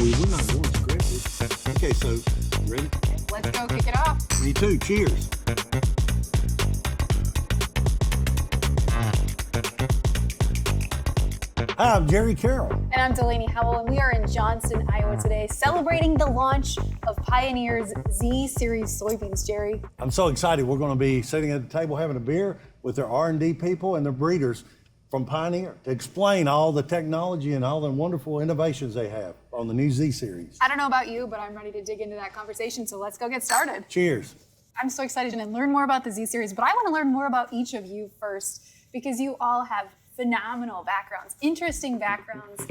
we're not going scripted. Okay, so, ready? Let's go kick it off. Me too, cheers. Hi, I'm Jerry Carroll. And I'm Delaney Howell, and we are in Johnston, Iowa today, celebrating the launch of Pioneer's Z Series soybeans, Jerry. I'm so excited. We're going to be sitting at the table having a beer with their R&D people and their breeders from Pioneer to explain all the technology and all the wonderful innovations they have on the new Z Series. I don't know about you, but I'm ready to dig into that conversation, so let's go get started. Cheers. I'm so excited to learn more about the Z Series, but I want to learn more about each of you first, because you all have phenomenal backgrounds, interesting backgrounds.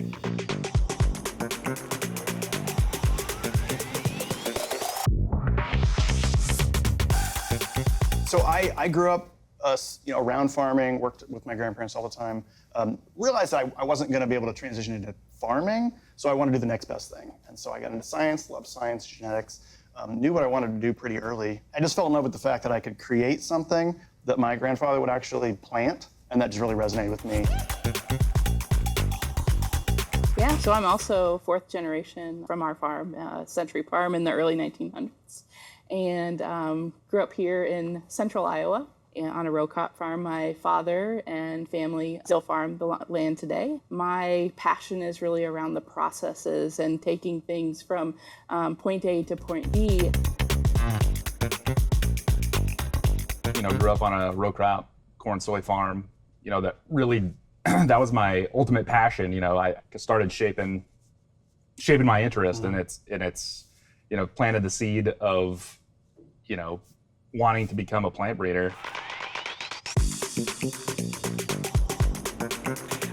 So I grew up around farming, worked with my grandparents all the time, realized I wasn't going to be able to transition into farming, so I wanted to do the next best thing. And so I got into science, loved science, genetics, knew what I wanted to do pretty early. I just fell in love with the fact that I could create something that my grandfather would actually plant, and that just really resonated with me. Yeah, so I'm also fourth generation from our farm, Century Farm in the early 1900s. And grew up here in central Iowa on a row crop farm. My father and family still farm the land today. My passion is really around the processes and taking things from point A to point B. Grew up on a row crop corn soy farm. That really, that was my ultimate passion. I started shaping my interest, and it's planted the seed of, wanting to become a plant breeder.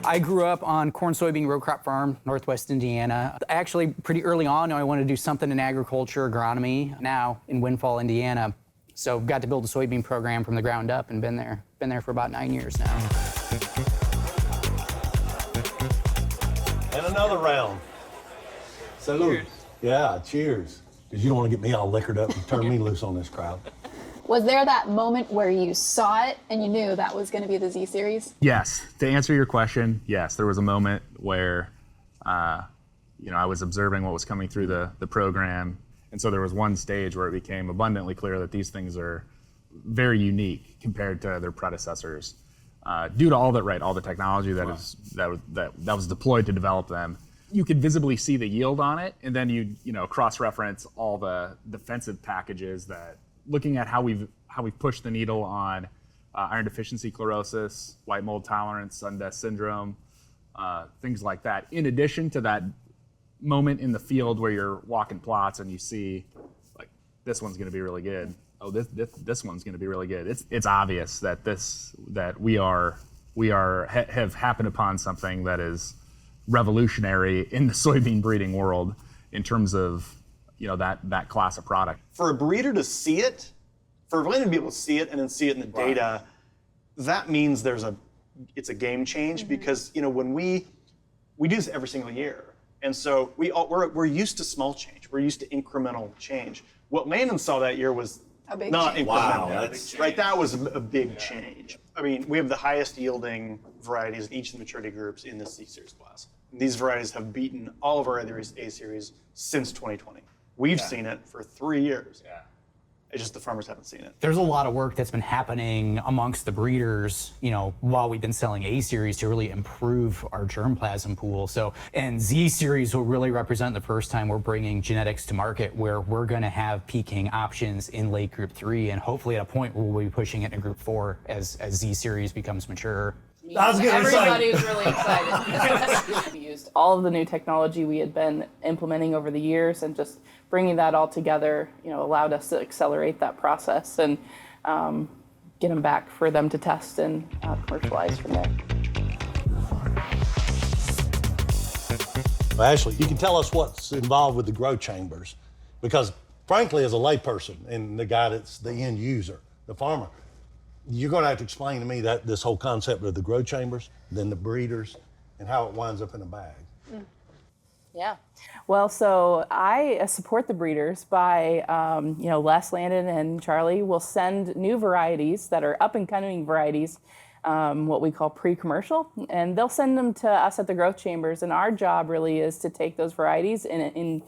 I grew up on corn soybean row crop farm, Northwest Indiana. Actually, pretty early on, I wanted to do something in agriculture, agronomy, now in Windfall, Indiana. So got to build a soybean program from the ground up and been there for about 9 years now. And another round. Salute. Cheers. Yeah, cheers. Because you don't want to get me all liquored up and turn me loose on this crowd. Was there that moment where you saw it and you knew that was going to be the Z Series? Yes, to answer your question, yes, there was a moment where, I was observing what was coming through the program. And so there was one stage where it became abundantly clear that these things are very unique compared to their predecessors, due to all the technology that was deployed to develop them. You could visibly see the yield on it, and then you cross-reference all the defensive packages that, looking at how we've pushed the needle on iron deficiency chlorosis, white mold tolerance, sudden death syndrome, things like that. In addition to that moment in the field where you're walking plots and you see, like, this one's going to be really good. Oh, this one's going to be really good. It's obvious that we have happened upon something that is revolutionary in the soybean breeding world in terms of that class of product. For a breeder to see it, for Delaney to be able to see it and then see it in the data, that means it's a game change, because when we do this every single year. And so we're used to small change. We're used to incremental change. What Landon saw that year was not incremental. Wow, right? That was a big change. I mean, we have the highest yielding varieties in each of the maturity groups in the C Series class. These varieties have beaten all of our other A Series since 2020. We've seen it for 3 years. Yeah. It's just the farmers haven't seen it. There's a lot of work that's been happening amongst the breeders, while we've been selling A Series to really improve our germplasm pool. And Z Series will really represent the first time we're bringing genetics to market where we're going to have peaking options in late Group 3, and hopefully at a point where we'll be pushing it in Group 4 as Z Series becomes mature. Everybody's really excited. We used all of the new technology we had been implementing over the years, and just bringing that all together, allowed us to accelerate that process and get them back for them to test and commercialize from there. Well, Ashley, you can tell us what's involved with the grow chambers, because frankly, as a layperson and the guy that's the end user, the farmer, you're going to have to explain to me that this whole concept of the grow chambers, then the breeders, and how it winds up in a bag. Yeah. Well, so I support the breeders by, Les, Landon, and Charlie will send new varieties that are up and coming varieties what we call pre-commercial, and they'll send them to us at the growth chambers. And our job really is to take those varieties and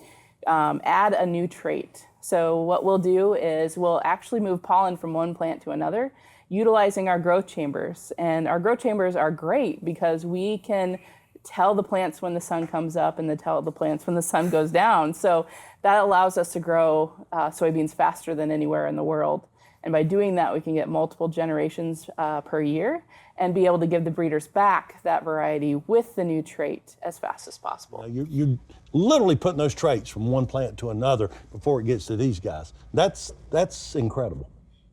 add a new trait. So what we'll do is we'll actually move pollen from one plant to another, utilizing our growth chambers. And our growth chambers are great because we can tell the plants when the sun comes up and tell the plants when the sun goes down. So that allows us to grow soybeans faster than anywhere in the world. And by doing that, we can get multiple generations per year and be able to give the breeders back that variety with the new trait as fast as possible. You're literally putting those traits from one plant to another before it gets to these guys. That's incredible.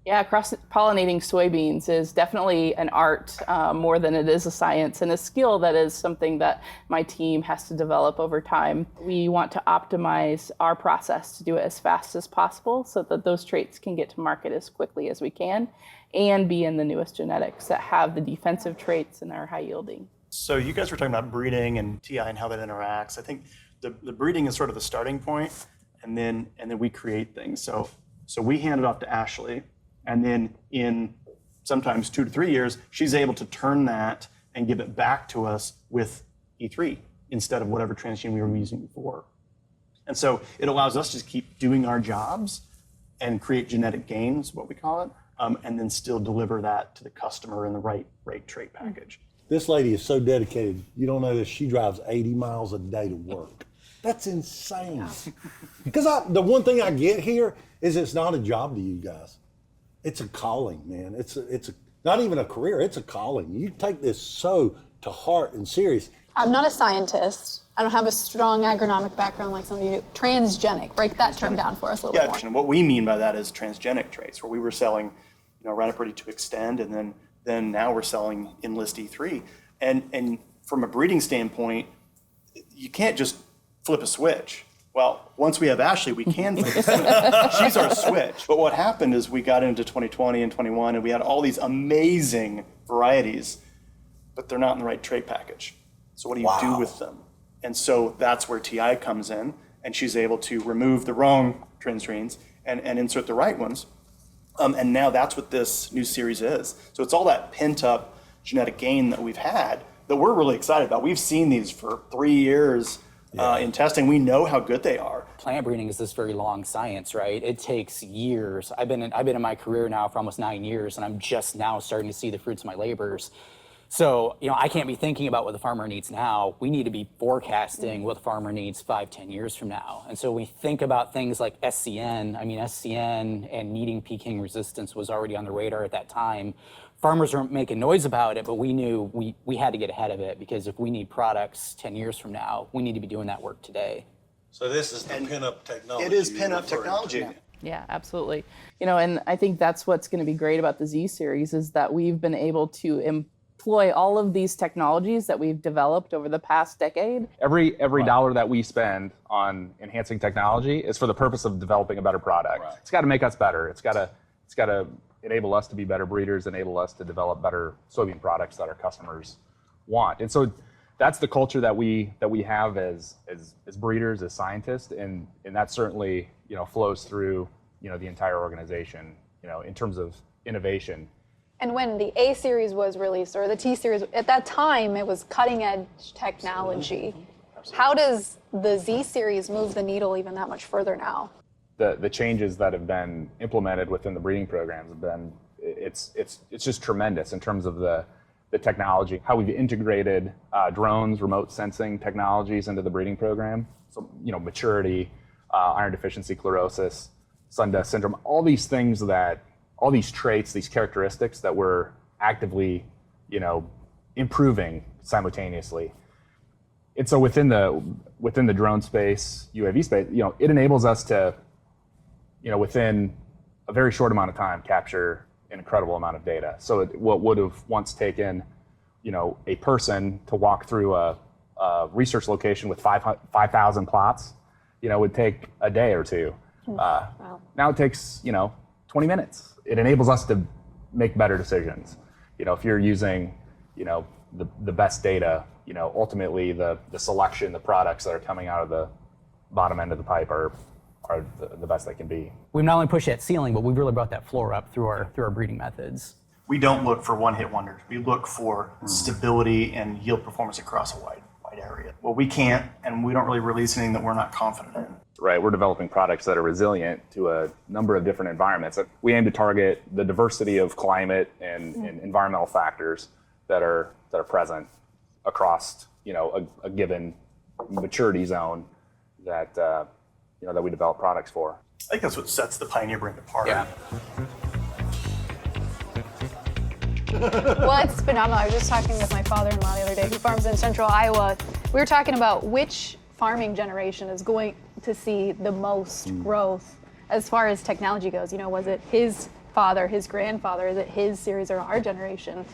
Yeah, cross-pollinating soybeans is definitely an art more than it is a science, and a skill that is something that my team has to develop over time. We want to optimize our process to do it as fast as possible so that those traits can get to market as quickly as we can and be in the newest genetics that have the defensive traits and are high yielding. So you guys were talking about breeding and TI and how that interacts. I think the breeding is sort of the starting point, and then we create things. So we hand it off to Ashley. And then in sometimes 2 to 3 years, she's able to turn that and give it back to us with E3 instead of whatever transgene we were using before. And so it allows us to keep doing our jobs and create genetic gains, what we call it, and then still deliver that to the customer in the right trait package. This lady is so dedicated. You don't know this. She drives 80 miles a day to work. That's insane. Because the one thing I get here is it's not a job to you guys. It's a calling, man. It's not even a career. It's a calling. You take this so to heart and serious. I'm not a scientist. I don't have a strong agronomic background like some of you do. Transgenic, break that term down for us a little more. And what we mean by that is transgenic traits, where we were selling, Roundup Ready to Extend, and then now we're selling Enlist E3. And from a breeding standpoint, you can't just flip a switch. Well, once we have Ashley, we can flip a switch. She's our switch. But what happened is we got into 2020 and 21, and we had all these amazing varieties, but they're not in the right trait package. So what do you do with them? And so that's where TI comes in, and she's able to remove the wrong transgenes and insert the right ones. And now that's what this new series is. So it's all that pent-up genetic gain that we've had that we're really excited about. We've seen these for 3 years in testing. We know how good they are. Plant breeding is this very long science, right? It takes years. I've been in my career now for almost 9 years, and I'm just now starting to see the fruits of my labors. So, I can't be thinking about what the farmer needs now. We need to be forecasting what the farmer needs 5-10 years from now. And so we think about things like SCN. SCN and needing Peking resistance was already on the radar at that time. Farmers weren't making noise about it, but we knew we had to get ahead of it, because if we need products 10 years from now, we need to be doing that work today. So this is the pin-up technology. It is pin-up technology. Yeah, absolutely. And I think that's what's going to be great about the Z series is that we've been able to employ all of these technologies that we've developed over the past decade. Every dollar that we spend on enhancing technology is for the purpose of developing a better product. Right. It's got to make us better. It's got to enable us to be better breeders, enable us to develop better soybean products that our customers want. And so that's the culture that we have as breeders, as scientists, and that certainly flows through the entire organization in terms of innovation. And when the A series was released, or the T series, at that time it was cutting edge technology. Absolutely. How does the Z series move the needle even that much further now? The changes that have been implemented within the breeding programs have been, it's just tremendous in terms of the technology, how we've integrated drones, remote sensing technologies into the breeding program. So, maturity, iron deficiency sclerosis, Sundust syndrome, all these traits, these characteristics that we're actively, improving simultaneously. And so within the drone space, UAV space, it enables us to, within a very short amount of time, capture an incredible amount of data. So what would have once taken, a person to walk through a research location with 5,000 plots, would take a day or two. Wow. Now it takes, 20 minutes. It enables us to make better decisions. If you're using, the best data, ultimately the selection, the products that are coming out of the bottom end of the pipe are the best they can be. We've not only pushed that ceiling, but we've really brought that floor up through our breeding methods. we don't look for one-hit wonders. We look for stability and yield performance across a wide area. Well, we can't, and we don't really release anything that we're not confident in. Right, we're developing products that are resilient to a number of different environments. We aim to target the diversity of climate and environmental factors that are present across, a given maturity zone that that we develop products for. I think that's what sets the Pioneer brand apart. Yeah. Well, it's phenomenal. I was just talking with my father-in-law the other day, who farms in central Iowa. We were talking about which farming generation is going to see the most growth as far as technology goes. Was it his father, his grandfather? Is it his series or our generation?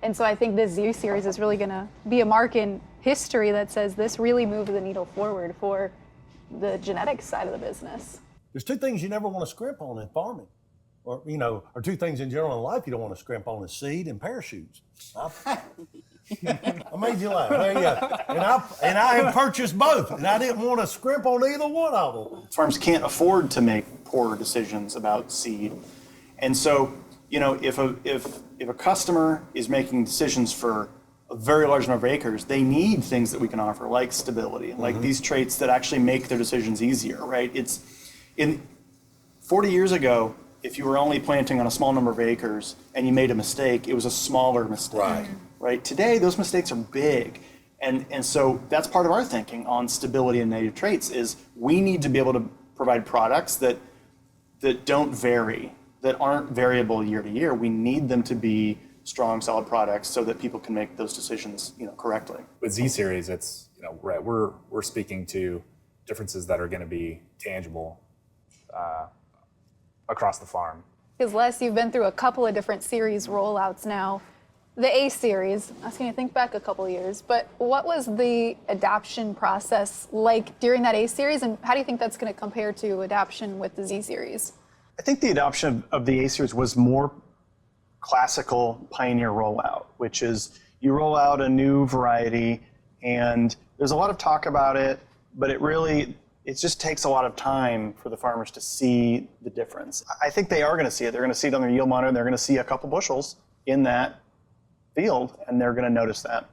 And so I think this Z series is really going to be a mark in history that says this really moved the needle forward for the genetics side of the business. There's two things you never want to scrimp on in farming, or two things in general in life you don't want to scrimp on: is seed and parachutes. I made you laugh. There you go. And I have purchased both, and I didn't want to scrimp on either one of them. Farms can't afford to make poor decisions about seed, and so if a customer is making decisions for a very large number of acres, they need things that we can offer, like stability, like these traits that actually make their decisions easier, right? It's 40 years ago, if you were only planting on a small number of acres and you made a mistake, it was a smaller mistake, right? Today, those mistakes are big. And so that's part of our thinking on stability and native traits is we need to be able to provide products that don't vary, that aren't variable year to year. We need them to be strong, solid products so that people can make those decisions, correctly. With Z Series, it's right. We're speaking to differences that are going to be tangible across the farm. Because Les, you've been through a couple of different series rollouts now. The A series, I was going to think back a couple of years, but what was the adoption process like during that A series, and how do you think that's going to compare to adoption with the Z series? I think the adoption of the A series was more classical Pioneer rollout, which is you roll out a new variety and there's a lot of talk about it, but it just takes a lot of time for the farmers to see the difference. I think they are going to see it. They're going to see it on their yield monitor, and they're going to see a couple bushels in that field, and they're going to notice that.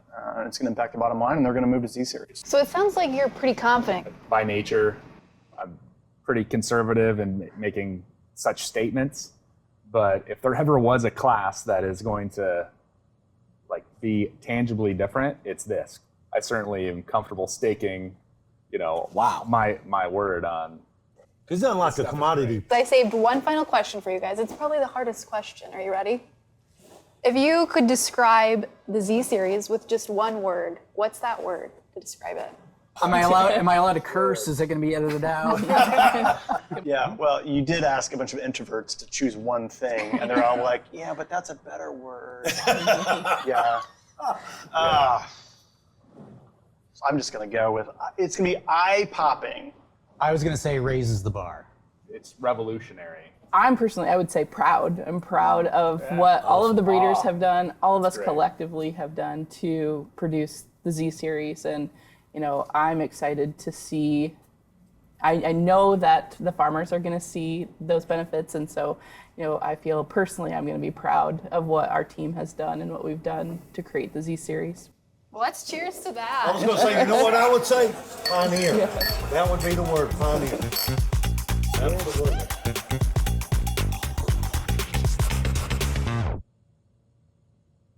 It's going to impact the bottom line, and they're going to move to Z series. So it sounds like you're pretty confident. By nature, I'm pretty conservative in making such statements, but if there ever was a class that is going to be tangibly different, it's this. I certainly am comfortable staking, my word on. It's not like a commodity. I saved one final question for you guys. It's probably the hardest question. Are you ready? If you could describe the Z series with just one word, what's that word to describe it? Am I allowed to curse? Is it going to be edited out? Yeah, well, you did ask a bunch of introverts to choose one thing, and they're all like, yeah, but that's a better word. Yeah. I'm just going to go with, it's going to be eye-popping. I was going to say raises the bar. It's revolutionary. I would say proud. I'm proud of what all of the breeders have done, all of us collectively have done to produce the Z series. And, I'm excited to see, I know that the farmers are going to see those benefits. And so, I feel personally I'm going to be proud of what our team has done and what we've done to create the Z series. Well, let's cheers to that. I was going to say, you know what I would say? Pioneer. That would be the word, pioneer. That's the word.